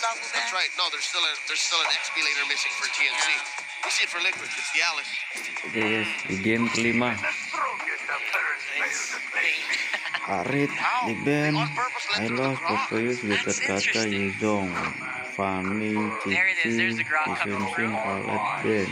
Babu there? That's right. No, there's still an XP laner missing for TNC. We see it for Liquid. It's the Alice. Guys, di game kelima. Arit, Nick Ben, I lost Popeyes dekat kata Yuzong, Fanny, Cici, Isunsun, Khaled, Ben.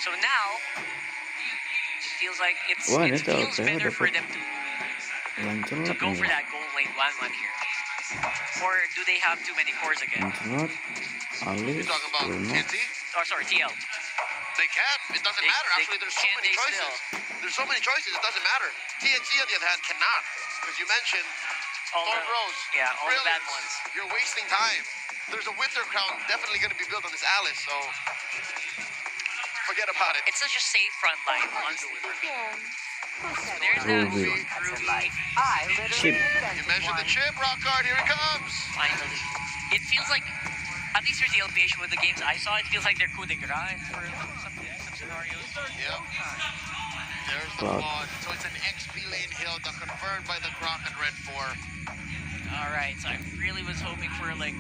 So now, it feels like it feels better for them to go for that gold lane 1-1 here. Or do they have too many cores again? Lancelot, Alice, You're talking about TNC? Oh, sorry, TL. They can. It doesn't matter. Actually, there's so many choices. There's so many choices. It doesn't matter. TNC, on the other hand, cannot. Because you mentioned all Thorn Rose. Yeah, all the bad ones. You're wasting time. There's a Wither Crown definitely going to be built on this Alice, so forget about it. It's such a safe front line, honestly. So there's that Ruby. Chip. You mentioned the chip, Rockard. Here it comes. Finally. It feels like, at least for the LPH with the games I saw, it feels like they're coup de grace for some scenarios. Yep. There's the mod. So it's an XP lane hill confirmed by the Croc and Red 4. Alright, so I really was hoping for, like,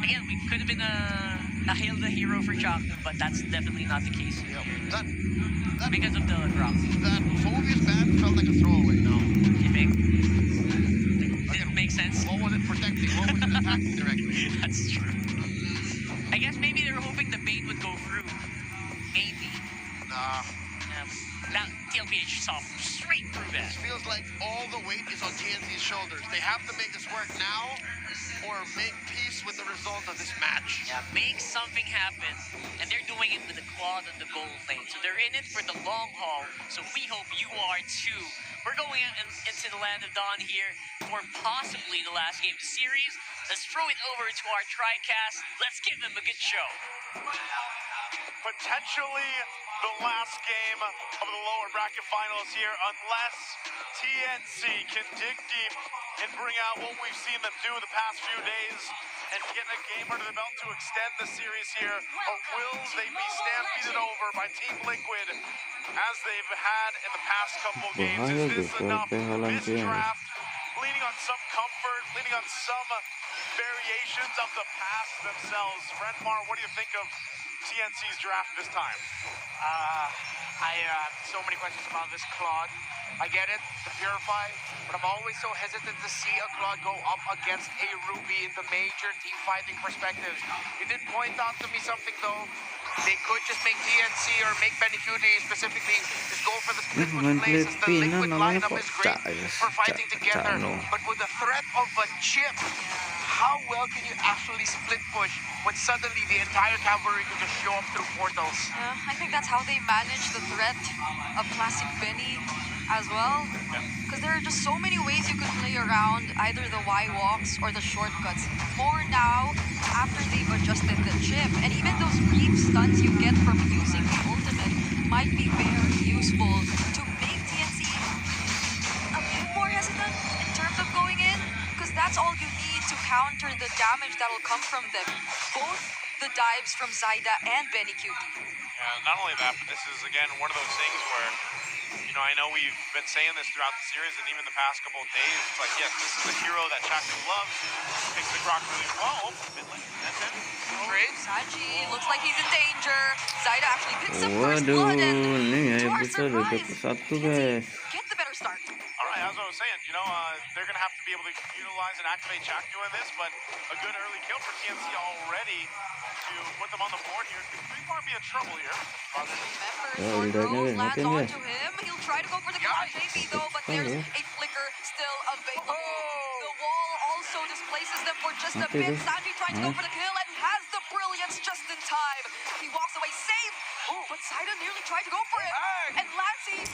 again, we could have been a hail the hero for Chaknu, but that's definitely not the case here. That because of the Croc. That Phobia's ban felt like a throwaway now. You think? Didn't make sense? What was it protecting? What was it attacking directly? That's true. I guess maybe they were hoping the bait would go through. Maybe. Nah. That TLPH saw straight through that. It feels like all the weight is on TNC's shoulders. They have to make this work now or make peace with the result of this match. Yeah, make something happen. And they're doing it with the quad and the gold lane. So they're in it for the long haul. So we hope you are too. We're going into the Land of Dawn here for possibly the last game of the series. Let's throw it over to our TriCast. Let's give them a good show. Potentially the last game of the lower bracket finals here, unless TNC can dig deep and bring out what we've seen them do the past few days and get a game under the belt to extend the series here, or will they be stampeded over by Team Liquid as they've had in the past couple games? Is this enough? This draft, leaning on some comfort, leaning on some variations of the past themselves. Renmar, what do you think of TNC's draft this time? I have so many questions about this Claude. I get it, the Purify, but I'm always so hesitant to see a Claude go up against a Ruby in the major team fighting perspectives. You did point out to me something though. They could just make TNC or make Benecuti specifically just go for the split push plays as the Liquid lineup is great for fighting together. But with the threat of a chip, how well can you actually split push when suddenly the entire cavalry can just show up through portals? Yeah, I think that's how they manage the threat of classic Benny as well. Because there are just so many ways you could play around either the Y walks or the shortcuts. More now after they've adjusted the chip, and even those brief stunts you get from using the ultimate might be very useful to make TNC a bit more hesitant in terms of going in, because that's all you need to counter the damage that'll come from them. Both the dives from Zyda and Benecuti. Yeah, not only that, but this is, again, one of those things where, you know, I know we've been saying this throughout the series and even the past couple of days. It's like, yes, this is a hero that Chaknu loves. Takes the Croc really well. Ultimately, that's it. Saji looks like he's in danger. Zyda actually picks up first blood, and to our surprise, get the better start. All right, as I was saying, you know, they're going to have to be able to utilize and activate Chaknu in this, but a good early kill for TNC already to put them on the board here. Could 3-bar be in trouble here? Remember, Sword Rose lands onto him. He'll try to go for the Clash AP though, but there's a flicker still available. The wall also displaces them for just a bit. Sanji trying to go for the kill and has the brilliance just in time. He walks away safe, but Zyda nearly tried to go for him. And Lancy,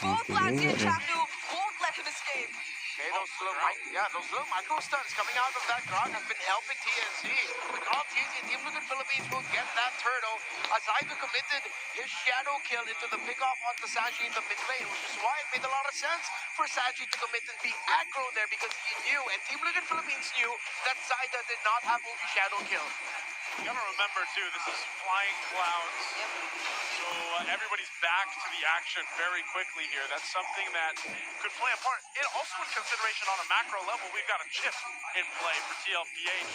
both Lancy and Chaknu won't let him escape. Okay, those little micro stunts coming out of that Grog have been helping TNC. But all TNC, Team Liquid Philippines will get that turtle. Zyda committed his shadow kill into the pickoff onto Sanji in the mid lane, which is why it made a lot of sense for Sanji to commit and be aggro there, because he knew, and Team Liquid Philippines knew, that Zyda did not have OB shadow kill. You gotta remember too, this is flying clouds. So everybody's back to the action very quickly here. That's something that could play a part. It also in consideration on a macro level, we've got a chip in play for TLPH.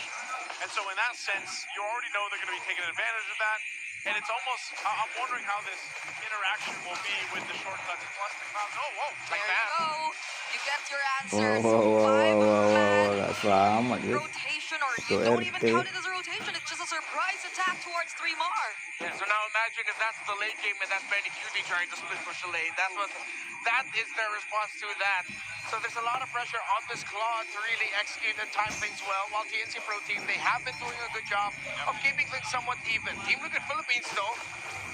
And so in that sense, you already know they're going to be taking advantage of that. And it's almost, I'm wondering how this interaction will be with the shortcuts plus the clouds. Oh, whoa, There like you that. go. You get your Wow, answers. wow, wow, wow, wow, wow, Five-man gak selamat guys. rotation, or Itu you don't even RT. count it as a rotation. It's just a surprise attack towards 3mar. Yeah, so now imagine if that's the late game and that's Benny Cutie trying to split push the lane. That is their response to that. So there's a lot of pressure on this Claude to really execute and time things well. While TNC Pro Team, they have been doing a good job of keeping things somewhat even. Team Liquid Philippines, though,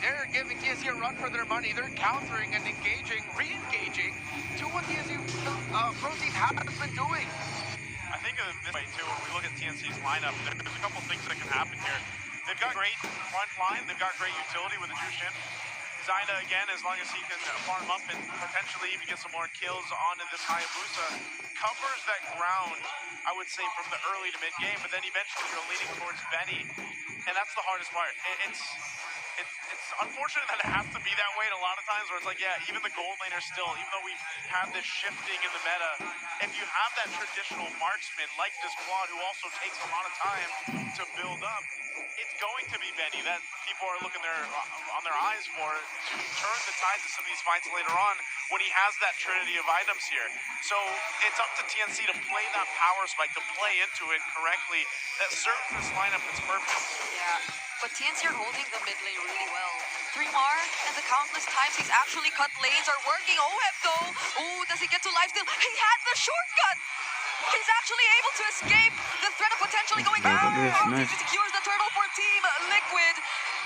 they're giving TNC a run for their money. They're countering and engaging, re-engaging to what TNC Pro Team has been doing. I think of it this way too, when we look at TNC's lineup, there's a couple things that can happen here. They've got great front line, they've got great utility with the Jushin. Zaida, again, as long as he can farm up and potentially even get some more kills onto this Hayabusa, covers that ground, I would say, from the early to mid-game, but then eventually you're leaning towards Benny, and that's the hardest part. It's unfortunate that it has to be that way a lot of times, where it's like, yeah, even the gold laner still, even though we've had this shifting in the meta, if you have that traditional marksman like this Claude, who also takes a lot of time to build up, it's going to be Benny that people are looking on their eyes for to turn the tides of some of these fights later on when he has that trinity of items here. So it's up to TNC to play that power spike, to play into it correctly. That serves this lineup its purpose. Yeah, but TNC are holding the mid lane really well. 3mar and the countless times he's actually cut lanes are working. Oheb though, oh, does he get to lifesteal? He had the shortcut! He's actually able to escape the threat of potentially going down. Nice. He secures the turtle for Team Liquid.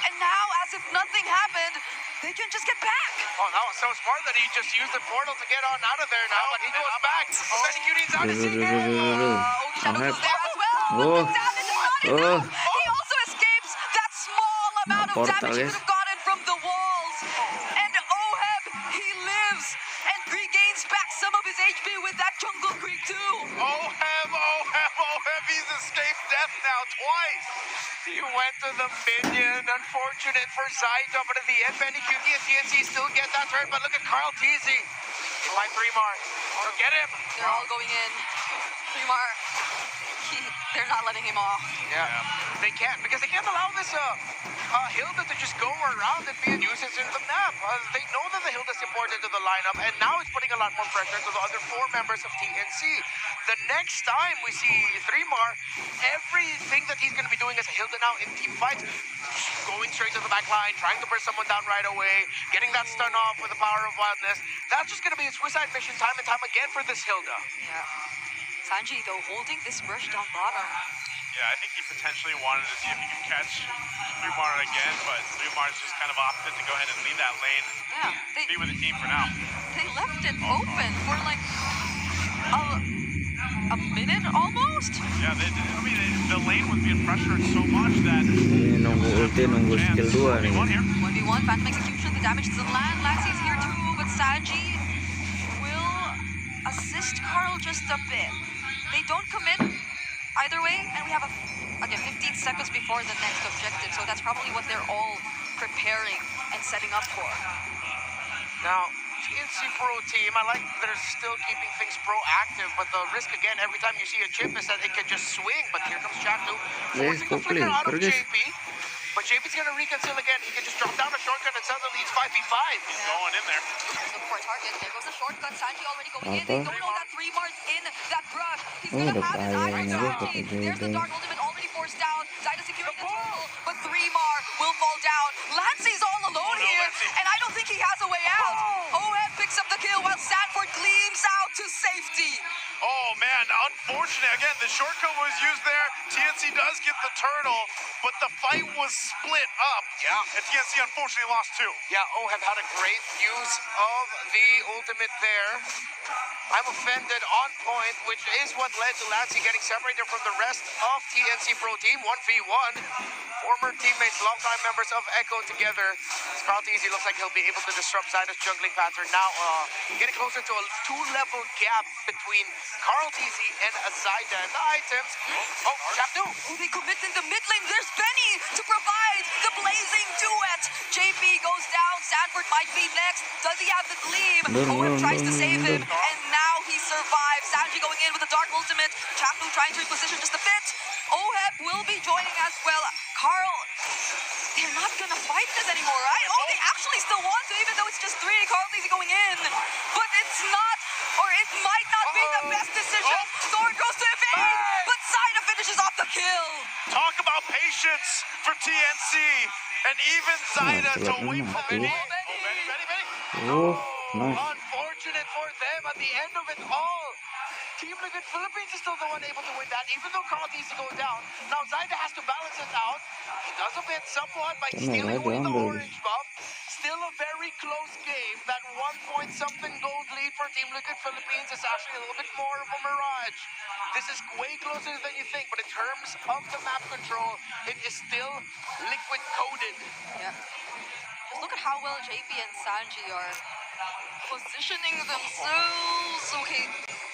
And now, as if nothing happened, they can just get back. Oh, that was so smart that he just used the portal to get on out of there now, but he goes back. Benny Cutie's out to see him. Shadow Oheb. goes there as well. Oh. The damage is not enough. He also escapes that small amount of Portal, damage he guys. could have gotten from the walls. And Oheb, he lives and regains back some of his HP with that jungle creep too. Oheb, he's escaped death now twice. He went to the minion. Unfortunate for Zaida, but at the end, Benny Cutie and TNC still get that turn. But look at Carl Teasy. By 3mar. So get him. They're all going in. 3mar, they're not letting him off. Yeah, they can't, because they can't allow this Hilda to just go around and be a nuisance in the map. They know that the Hilda's important to the lineup, and now it's putting a lot more pressure to the other 4 members of TNC. The next time we see 3mar, everything that he's going to be doing as a Hilda now in team fights, going straight to the back line, trying to burn someone down right away, getting that stun off with the power of wildness, that's just going to be a suicide mission time and time again for this Hilda. Yeah. Sanji, though, holding this brush down bottom. Yeah, I think he potentially wanted to see if he could catch 3mar again, but 3mar's just kind of opted to go ahead and leave that lane, Yeah, be with the team for now. they left it open for like a minute almost. Yeah, the lane was being pressured so much that Ini nunggu ulti, nunggu skill 2 nih. 1v1, Phantom Execution, the damage doesn't land. Laxie's here too, but Sanji will assist Carl just a bit. They don't commit either way, and we have again 15 seconds before the next objective, so that's probably what they're all preparing and setting up for. Now, TNC Pro Team, I like that they're still keeping things proactive, but the risk again every time you see a chip is that it can just swing. But here comes Chatu, forcing the flicker out of JP. But JP's gonna reconcile again. He can just drop down a shortcut and suddenly he's 5v5. he's going in there. Looking for a target. There goes the shortcut. Sanji already going in. They don't know that 3mar's in that brush. He's gonna have his eyes on Sanji. There's the Dark Ultimate already forced down. Zaida securing the turtle, but 3mar will fall down. Lancey's all alone here, and I don't think he has a way out. Oheb picks up the kill while Sanford gleams out to safety. Oh man, unfortunate. Again, the shortcut was used there. TNC does get the turtle, but the fight was split up. Yeah. And TNC unfortunately lost 2. Yeah, have had a great use of the ultimate there. I'm offended on point, which is what led to Lansing getting separated from the rest of TNC Pro Team 1v1. Former teammates, longtime members of Echo together. Carl Teasy looks like he'll be able to disrupt Zyda's juggling pattern. Now getting closer to a 2-level gap between Carl Teasy and Zyda. And the items. Oh, Chapdu. Oh, they commit in the mid lane. There's Benny to provide the blazing duet. JP goes down. Sanford might be next. Does he have the gleam? Owen tries to save him, and now he survives. Sanji going in with the dark ultimate. Chapdu trying to reposition just a bit. Oheb will be joining as well. Carl, they're not gonna fight this anymore, right? Oh, they actually still want to, even though it's just 3. Carl Teasy going in, but it's not, or it might not be the best decision. Thor goes to evade, but Zyda finishes off the kill. Talk about patience for TNC, and even Zyda to wait for Benny. Oh, nice. Unfortunate for them at the end of it all. Team Liquid Philippines is still the one able to win that, even though Carl needs to go down. Now Zyda has to balance it out. He does a bit somewhat by stealing away the orange buff. Still a very close game. That 1-point-something gold lead for Team Liquid Philippines is actually a little bit more of a mirage. This is way closer than you think, but in terms of the map control, it is still Liquid coded. Yeah. Just look at how well JP and Sanji are positioning themselves. Okay,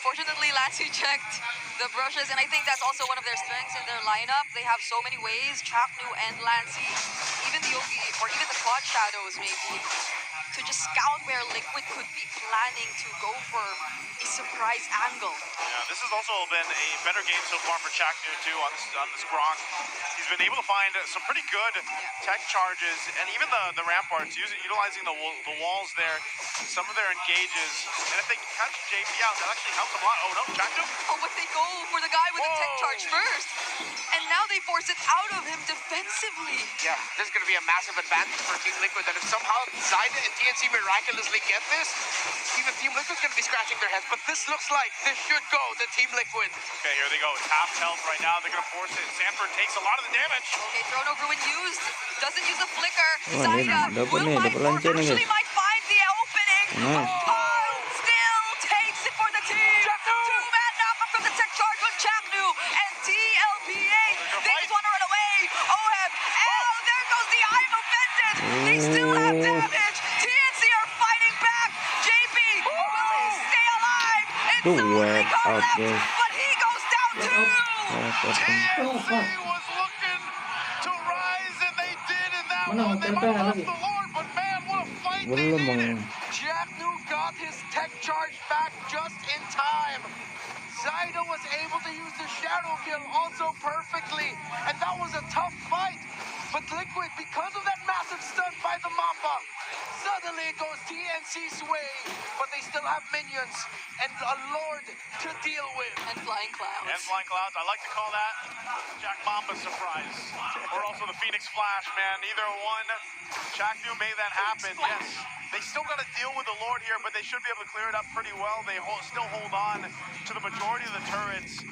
fortunately, Latsi checked the brushes, and I think that's also one of their strengths in their lineup. They have so many ways, Chapnu and Lancy, even the Yogi, or even the Quad Shadows maybe, to just scout where Liquid could be planning to go for a surprise angle. Yeah, this has also been a better game so far for Chaknu too on this Grok. He's been able to find some pretty good tech charges, and even the ramparts, utilizing the walls there, some of their engages, and if they can catch JP out, that actually helps a lot. Oh no, Chaknu? Oh, but they go for the guy with the tech charge first, and now they force it out of him defensively. Yeah, this is going to be a massive advantage for Team Liquid, that if somehow Zyda and TNC miraculously get this, even Team Liquid's going to be scratching their heads, but this looks like this should go to Team Liquid. Okay, here they go. It's half health right now. They're going to force it. Sanford takes a lot of the damage. Okay, Throne of Ruin used, doesn't use the flicker. Oh, Zyda dapat will nih, find, dapat or lancar nih, actually guys. might find the opening. Nice. Paul still takes it for the team. Two-man knockup from the tech charge on Chapnu and TLPA. They just want to run away. Oheb, oh, there goes the I'm offended. They still have damage. TNC are fighting back. JP, will he stay alive? It's The only web Carl out left, there. but he goes down too. TNC was looking to rise, and they did in that one. They might have lost the Lord, but man, what a fight they Belum needed. bang. Chapnu got his tech charge back just in time. Zyda was able to use the shadow kill also perfectly, and that was a tough fight. But Liquid, because of that massive stun by the Mappa, suddenly it goes TNC's way, but they still have minions and a Lord to deal with. And Flying Clouds. And Flying Clouds, I like to call that Jack Mamba surprise. Or also the Phoenix Flash, man. Either one, Chaknu made that happen. Yes, they still got to deal with the Lord here, but they should be able to clear it up pretty well. They still hold on to the majority of the turrets.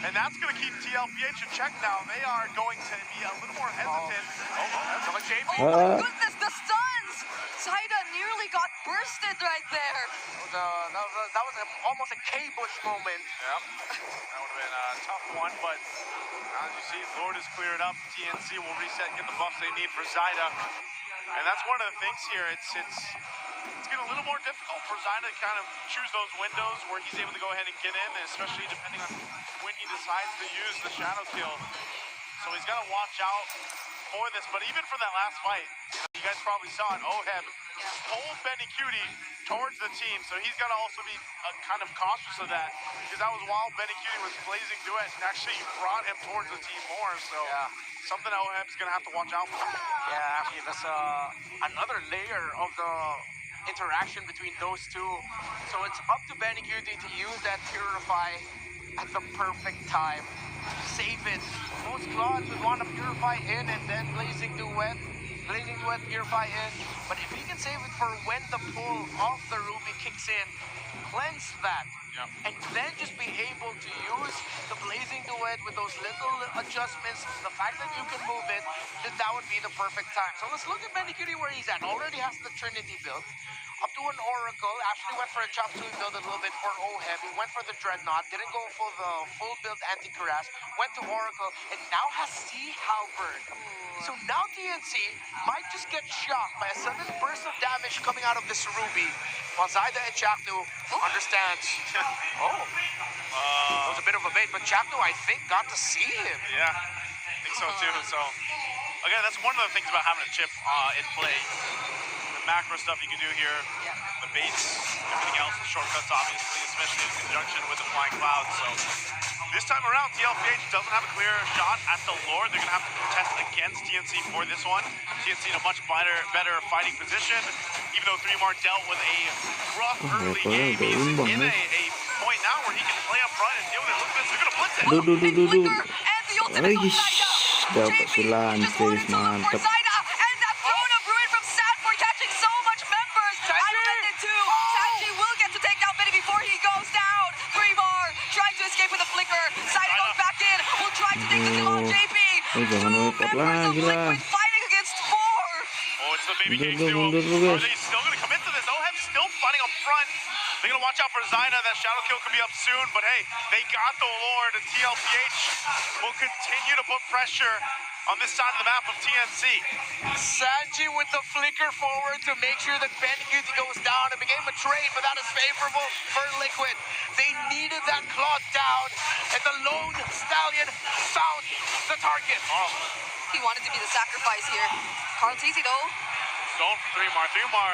And that's going to keep TLPH in check now. They are going to be a little more hesitant. Oh, that's JP. Oh my goodness, the stuns! Zyda nearly got bursted right there. That was almost a K-Bush moment. Yep, that would have been a tough one, but as you see, Lord has cleared up. TNC will reset and get the buffs they need for Zyda. And that's one of the things here. It's getting a little more difficult for Zyda to kind of choose those windows where he's able to go ahead and get in, especially depending on when he decides to use the shadow kill. So he's got to watch out for this. But even for that last fight, you guys probably saw it. Oheb pulled Benny Cutie towards the team, so he's got to also be kind of cautious of that, because that was while Benny Cutie was blazing duet and actually brought him towards the team more. So something Oheb's going to have to watch out for. Yeah, actually, that's another layer of the interaction between those two. So it's up to Benny Cutie to use that Purify at the perfect time. Save it. Most Claudes would want to Purify in and then Blazing Duet Purify in. But if he can save it for when the pull of the Ruby kicks in, cleanse that, and then just be able to use the Blazing Duet with those little adjustments, the fact that you can move it, that would be the perfect time. So let's look at Benny Cutie where he's at. Already has the Trinity built. up to an Oracle. Actually went for a chop suey build a little bit for O Heavy. Went for the Dreadnought. Didn't go for the full build anti-Cuirass. Went to Oracle and now has Sea Halberd. So now TNC might just get shocked by a sudden burst of damage coming out of this Ruby. While Zaida and Chaknu understands. It was a bit of a bait, but Chaknu, I think, got to see him. Yeah, I think so too. So, again, that's one of the things about having a chip in play. The macro stuff you can do here, the baits, everything else, the shortcuts, obviously, especially in conjunction with the Flying Clouds. So, this time around, TLPH doesn't have a clear shot at the Lord. They're going to have to contest against TNC for this one. TNC in a much better fighting position, even though 3mar dealt with a rough early game. He's in a point now where he can play up front and deal with it. Look at this, they're going to blitz it. And the ultimate Eish, goes Zaida. dapat si JP just wanted Lantis, to look for mantap. Zaida. And that throne of ruin from Sanford catching so much members. Islanded too. Sanji will get to take down Benny before he goes down. 3mar trying to escape with a flicker. Zaida goes back in. Will try to take the kill on JP. jangan Two repot members of lagi lah. Liquid fighting against 4. Oh, it's the baby cage duo. Mundur, Are guys. they still going to commit to this? Oheb's still fighting up front. They're going to watch out for Zaida. That shadow kill could be up soon, but hey, they got the Lord, and TLPH will continue to put pressure on this side of the map of TNC. Sanji with the flicker forward to make sure that Beniguti goes down. It became a trade, but that is favorable for Liquid. They needed that Claw down, and the Lone Stallion found the target. He wanted to be the sacrifice here. Carl Teasy though. Going for 3mar. 3mar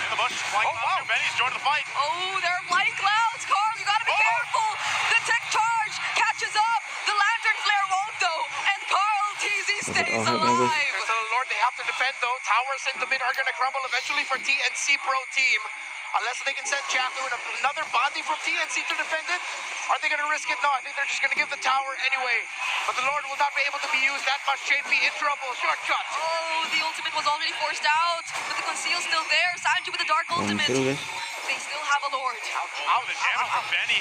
in the bush. Flying Clouds. Benny's joining the fight. Oh, there are flying clouds. Carl, you gotta be careful. The tech charge catches up. The lantern flare won't though. And Carl Teasy stays Oh, alive. There's the Lord, they have to defend though. Towers in the mid are gonna crumble eventually for TNC Pro Team. Unless they can send Chaklu and another body from TNC to defend it. Are they gonna risk it? No, I think they're just gonna give the tower anyway. But the Lord will not be able to be used that much. JP in trouble. Shortcut. Oh, the ultimate was already forced out. But the conceal's still there. Sanji with the dark ultimate. Seru guys. They still have a Lord. Oh, the damage from Benny.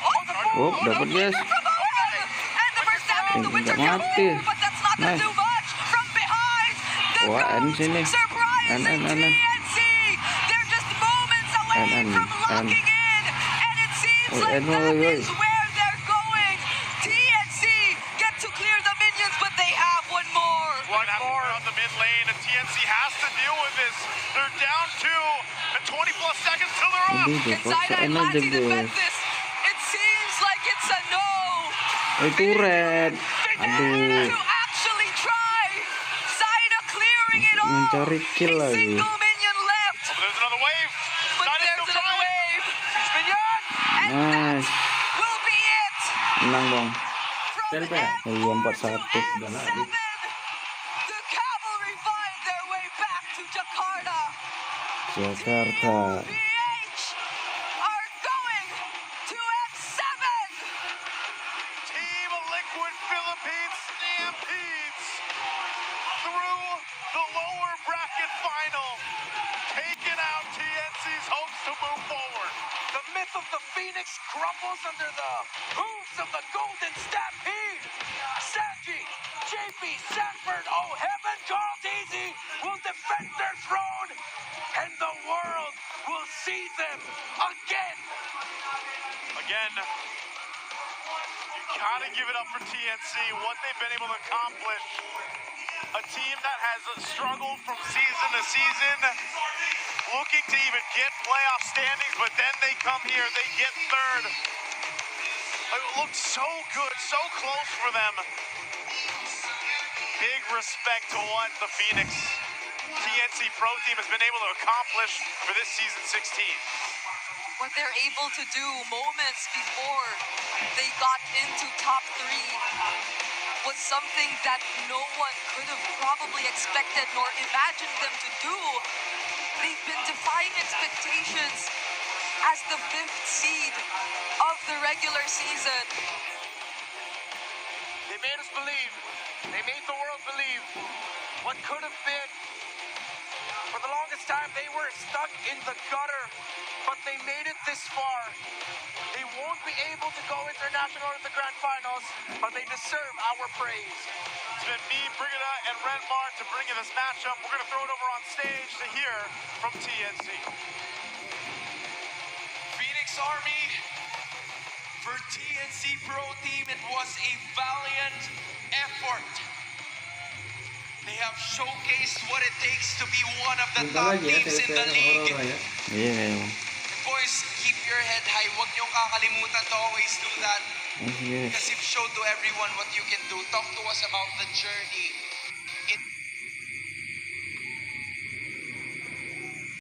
Oh, dapat guys. From Owen. And the first damage, the winter Nggak comes mati. in, but that's not gonna Nice. do much. From behind, the Wah, N ghost sini. surprising N. TNC. They're just moments away N. from locking in. And it seems Oh, like N, that oi, oi. is where they're going. TNC get to clear the minions, but they have one more. One more on the mid lane, and TNC has to deal with this. They're down 2 and 20 plus seconds till they're up. Aduh, Can dapat Zaida and seenak Lancy aja defend guys. this? It seems like it's a no. Turret. To Aduh, actually try. Zaida clearing it all. mencari kill A lagi. single minion left. Oh, there's another wave. But Zaida's there's still another trying. wave. And that Nice. will be it. Menang dong. From Iya, M4 4-1. to M7. The cavalry find their way back to Jakarta. Jakarta. TLPH are going to M7. Team Liquid Philippines stampedes through the lower bracket final, taking out TNC's hopes to move forward. The myth of the Phoenix crumbles under the hooves of the Golden Stampede. Sanji, JP, Sanford, oh heaven, Carl Teasy will defend their throne, and the world will see them again. Again, you gotta give it up for TNC, what they've been able to accomplish. A team that has struggled from season to season, looking to even get playoff standings, but then they come here, they get third. It looked so good, so close for them. Big respect to what the Phoenix TNC Pro Team has been able to accomplish for this season 16. What they're able to do moments before they got into top 3 was something that no one could have probably expected nor imagined them to do. They've been defying expectations as the 5th seed of the regular season. They made us believe. They made the world believe what could have been. For the longest time, they were stuck in the gutter, but they made it this far. They won't be able to go international to the grand finals, but they deserve our praise. been me, Brigida, and Renmar to bring you this matchup. We're going to throw it over on stage to hear from TNC. Phoenix Army, for TNC Pro Team, it was a valiant effort. They have showcased what it takes to be one of the top teams in the league. Iya kayaknya. Boys, keep your head high. Huwag niyong kakalimutan to always do that. Yes. Because you've showed to everyone what you can do. Talk to us about the journey